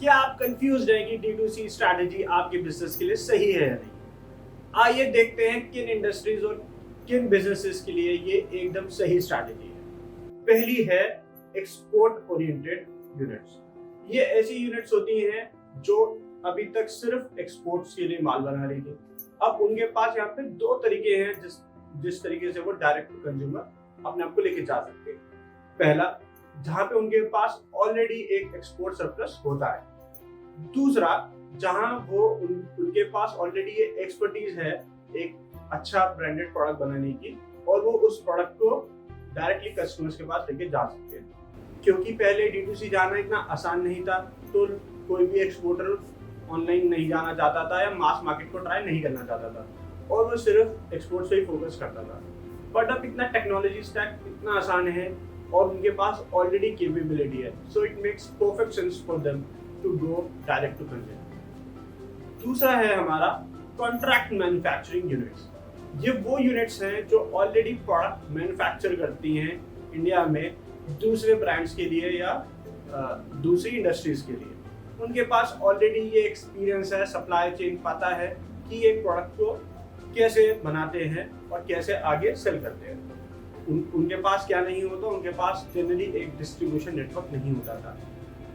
क्या आप कंफ्यूज हैं कि D2C स्ट्रैटेजी आपके बिजनेस के लिए सही है या नहीं? आइए देखते हैं किन इंडस्ट्रीज और किन बिजनेसेस के लिए ये एकदम सही स्ट्रैटेजी है। पहली है एक्सपोर्ट ओरिएंटेड यूनिट्स। ये ऐसी यूनिट्स होती हैं जो अभी तक सिर्फ एक्सपोर्ट्स के लिए माल बना रही थी। अब उनके पास यहाँ पे दो तरीके हैं जिस तरीके से वो डायरेक्ट टू कंज्यूमर अपने आप को लेके जा सकते हैं। पहला, जहाँ पे उनके पास ऑलरेडी एक एक्सपोर्ट सरप्लस होता है। दूसरा, जहां वो उनके पास ऑलरेडी ये एक्सपर्टीज है एक अच्छा ब्रांडेड प्रोडक्ट बनाने की, और वो उस प्रोडक्ट को डायरेक्टली कस्टमर्स के पास लेके जा सकते हैं। क्योंकि पहले D2C जाना इतना आसान नहीं था, तो कोई भी एक्सपोर्टर ऑनलाइन नहीं जाना चाहता था या मास मार्केट को ट्राई नहीं करना चाहता था, और वो सिर्फ एक्सपोर्ट से ही फोकस करता था। बट अब इतना टेक्नोलॉजी स्टैक इतना आसान है और उनके पास ऑलरेडी कैपेबिलिटी है, so it makes perfect sense for them to go direct to consumer. दूसरा है हमारा कॉन्ट्रैक्ट मैन्युफैक्चरिंग यूनिट्स। ये वो यूनिट्स हैं जो ऑलरेडी प्रोडक्ट मैन्युफैक्चर करती हैं इंडिया में दूसरे ब्रांड्स के लिए या दूसरी इंडस्ट्रीज के लिए। उनके पास ऑलरेडी ये एक्सपीरियंस है, सप्लाई चेन पता है कि एक प्रोडक्ट को कैसे बनाते हैं और कैसे आगे सेल करते हैं। उनके पास क्या नहीं होता, उनके पास जनरली एक डिस्ट्रीब्यूशन नेटवर्क नहीं होता था।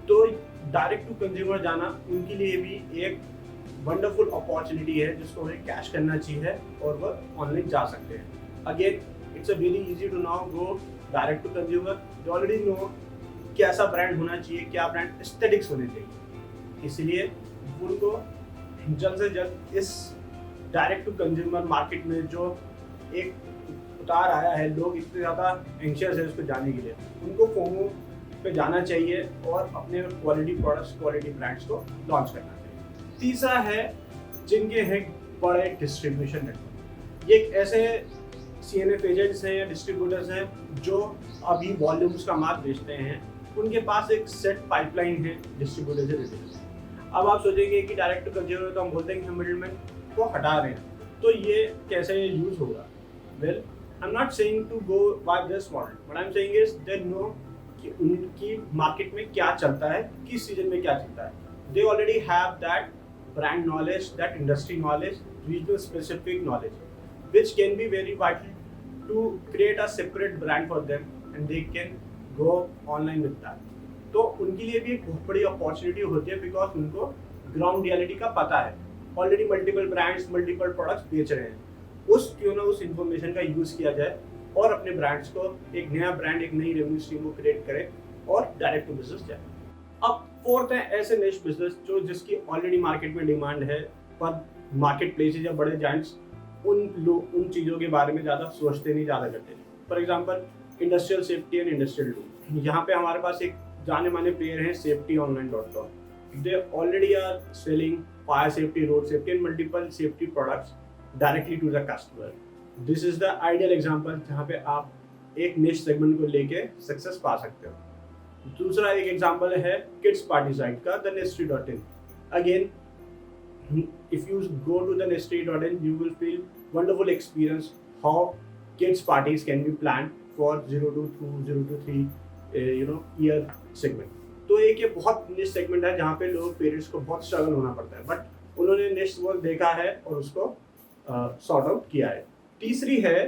तो डायरेक्ट टू कंज्यूमर जाना उनके लिए भी एक वंडरफुल अपॉर्चुनिटी है जिसको उन्हें कैश करना चाहिए और वह ऑनलाइन जा सकते हैं। Again it's a very easy to now go direct to consumer. You already know कैसा ब्रांड होना चाहिए, क्या ब्रांड एस्थेटिक्स होने चाहिए। इसलिए उनको जल्द से जल्द इस डायरेक्ट टू कंज्यूमर मार्केट में जो एक उतार आया है, लोग इतने ज़्यादा एंशियस है उसको जाने के लिए, उनको फोमो पे जाना चाहिए और अपने क्वालिटी प्रोडक्ट्स, क्वालिटी ब्रांड्स को लॉन्च करना चाहिए। तीसरा है जिनके हैं बड़े डिस्ट्रीब्यूशन नेटवर्क। ये एक ऐसे CNF एजेंट्स हैं या डिस्ट्रीब्यूटर्स हैं जो अभी वॉल्यूम्स का माल बेचते हैं। उनके पास एक सेट पाइपलाइन है डिस्ट्रीब्यूटर से रिटेलर। अब आप सोचेंगे कि डायरेक्ट टू कंज्यूमर तो हम बोलते हैं कि हम मिडिलमैन को हटा रहे हैं, तो ये कैसे यूज होगा? Well, I am not saying to go by this model, but I am saying is they know कि उनकी मार्केट में क्या चलता है, किस सीजन में क्या चलता है। They already have that brand knowledge, that industry knowledge, regional specific knowledge, which can be very vital to create a separate brand for them and they can go online with that. तो उनके लिए भी एक बहुत बड़ी opportunity होती है because उनको ग्राउंड रियलिटी का पता है। Already multiple brands, multiple products बेच रहे हैं, क्यों ना उस इंफॉर्मेशन का यूज किया जाए और अपने ब्रांड्स को एक नया ब्रांड, एक नई रेवेन्यू स्ट्रीम को क्रिएट करें और डायरेक्ट टू बिजनेस जाए। अब फोर्थ है ऐसे निश बिजनेस जिसकी ऑलरेडी मार्केट में डिमांड है, पर मार्केट प्लेसेज या बड़े जायंट्स उन चीज़ों के बारे में ज़्यादा सोचते नहीं, ज़्यादा करते नहीं। For example industrial safety and industrial tool. यहाँ पे हमारे पास एक जाने माने प्लेयर हैं safetyonline.com। They already are selling fire safety, road safety and multiple safety products directly to the customer. This is the ideal example जहाँ पे आप एक निश सेगमेंट को लेके सक्सेस पा सकते हो। दूसरा एक एग्जाम्पल है किड्स पार्टी साइट का, the nesty.in। Again, if you go to the nesty.in, you will feel wonderful experience how kids parties can be planned for 0 to 3 year segment। तो एक ये बहुत निश सेगमेंट है जहाँ पे लोग पेरेंट्स को बहुत स्ट्रगल होना पड़ता है, बट उन्होंने निश वो देखा है और उसको सॉर्ट आउट किया है। तीसरी है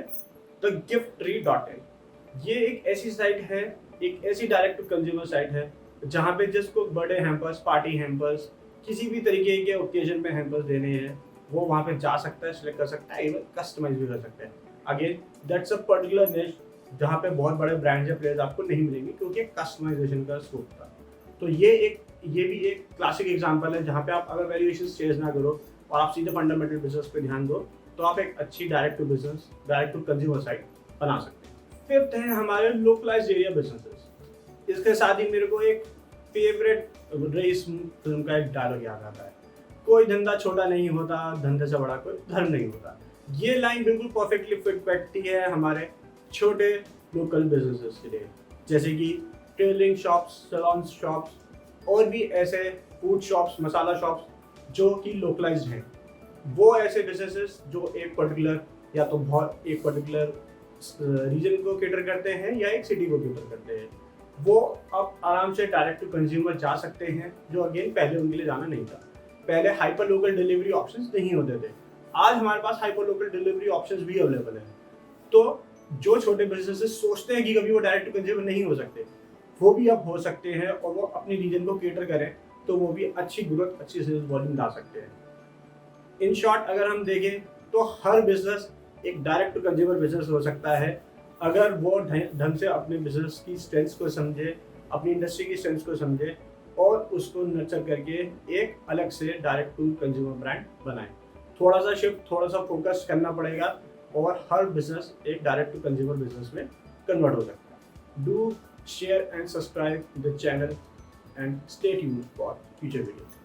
द gifttree.in। ये एक ऐसी साइट है, एक ऐसी डायरेक्ट टू कंज्यूमर साइट है जहाँ पे जिसको बर्थडे हैम्पर्स, पार्टी हैम्पर्स, किसी भी तरीके के ओकेजन पे हैम्पर्स देने हैं, वो वहाँ पे जा सकता है, सिलेक्ट कर सकता है, इवन कस्टमाइज भी कर सकता है। अगेन दैट्स अ पर्टिकुलर निश जहाँ पे बहुत बड़े ब्रांड्स या प्लेयर्स आपको नहीं मिलेंगे क्योंकि कस्टमाइजेशन का स्कोप था। तो ये भी एक क्लासिक एग्जांपल है जहाँ पे आप अगर वैल्यूएशन चेंज ना करो और आप सीधे फंडामेंटल बिजनेस पे ध्यान दो, तो आप एक अच्छी direct to business, direct to consumer site बना सकते हैं। फिफ्थ है हमारे लोकलाइज्ड एरिया बिजनेसेस। इसके साथ ही मेरे को एक फेवरेट रेस फिल्म का एक डायलॉग याद आता है, कोई धंधा छोटा नहीं होता, धंधे से बड़ा कोई धर्म नहीं होता। ये लाइन बिल्कुल परफेक्टली फिट बैठती है हमारे छोटे लोकल बिजनेसेस के लिए, जैसे कि टेलरिंग शॉप्स, सैलून शॉप्स और भी ऐसे फूड शॉप्स, मसाला शॉप्स जो कि लोकलाइज्ड हैं। वो ऐसे बिजनेसेस जो एक पर्टिकुलर या तो एक पर्टिकुलर रीजन को केटर करते हैं या एक सिटी को केटर करते हैं। वो अब आराम से डायरेक्ट टू कंज्यूमर जा सकते हैं, जो अगेन पहले उनके लिए जाना नहीं था। पहले हाइपर लोकल डिलीवरी ऑप्शंस नहीं होते थे, आज हमारे पास हाइपर लोकल डिलीवरी ऑप्शंस भी अवेलेबल हैं। तो जो छोटे बिजनेसेस सोचते हैं कि कभी वो डायरेक्ट टू कंज्यूमर नहीं हो सकते, वो भी अब हो सकते हैं, और वो अपनी रीजन को केटर करें तो वो भी अच्छी ग्रोथ, अच्छी सेल्स वॉल्यूम ला सकते हैं। इन शॉर्ट अगर हम देखें तो हर बिजनेस एक डायरेक्ट टू कंज्यूमर बिजनेस हो सकता है, अगर वो ढंग से अपने बिजनेस की स्ट्रेंथ्स को समझे, अपनी इंडस्ट्री की स्ट्रेंथ्स को समझे और उसको नर्चर करके एक अलग से डायरेक्ट टू कंज्यूमर ब्रांड बनाए। थोड़ा सा शिफ्ट, थोड़ा सा फोकस करना पड़ेगा और हर बिजनेस एक डायरेक्ट टू कंज्यूमर बिजनेस में कन्वर्ट हो सकता है। Do share and subscribe the channel and stay tuned for future videos.